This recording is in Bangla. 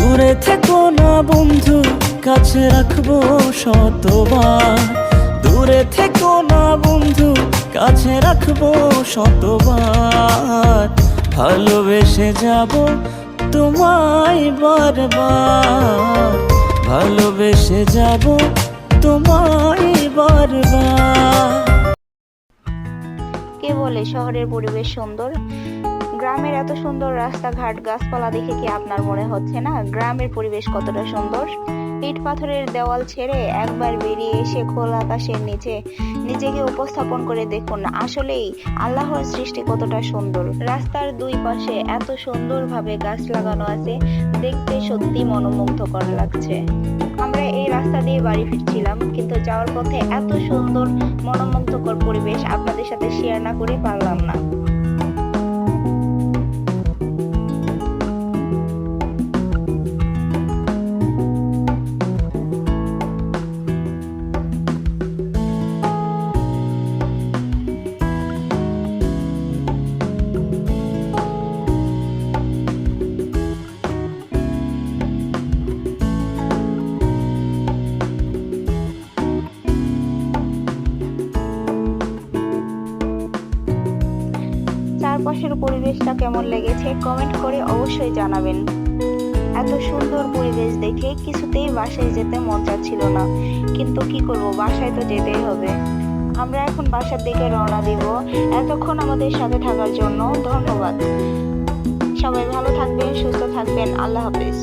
দূরে থেকো না বন্ধু, কাছে রাখবো শতবার। দূরে থেকো না বন্ধু, কাছে রাখবো শতবার। ভালোবেসে যাব তোমায় বারবার, ভালোবেসে যাব তোমায় বারবার। কে বলে শহরের পরিবেশ সুন্দর? গ্রামের এত সুন্দর রাস্তাঘাট গাছপালা দেখে কি আপনার মনে হচ্ছে না গ্রামের পরিবেশ কতটা সুন্দর? ইট পাথরের দেওয়াল ছেড়ে একবার বেরিয়ে এসে খোলা আকাশের নিচে নিজেকে উপস্থাপন করে দেখুন আসলেই আল্লাহর সৃষ্টি কতটা সুন্দর। রাস্তার দুই পাশে এত সুন্দরভাবে গাছ লাগানো আছে, দেখতে সত্যি মনোমুগ্ধকর লাগছে। আমরা এই রাস্তা দিয়ে বাড়ি ফিরছিলাম, কিন্তু যাওয়ার পথে এত সুন্দর মনোমুগ্ধকর পরিবেশ আপনাদের সাথে শেয়ার না করে পারলাম না। চারপাশের পরিবেশটা কেমন লেগেছে কমেন্ট করে অবশ্যই জানাবেন। এত সুন্দর পরিবেশ দেখে কিছুতেই বাসায় যেতে মন চাচ্ছিল না, কিন্তু কি করব, বাসায় তো যেতেই হবে। আমরা এখন বাসার দিকে রওনা দিব। এতক্ষণ আমাদের সাথে থাকার জন্য ধন্যবাদ। সবাই ভালো থাকবেন, সুস্থ থাকবেন। আল্লাহ হাফেজ।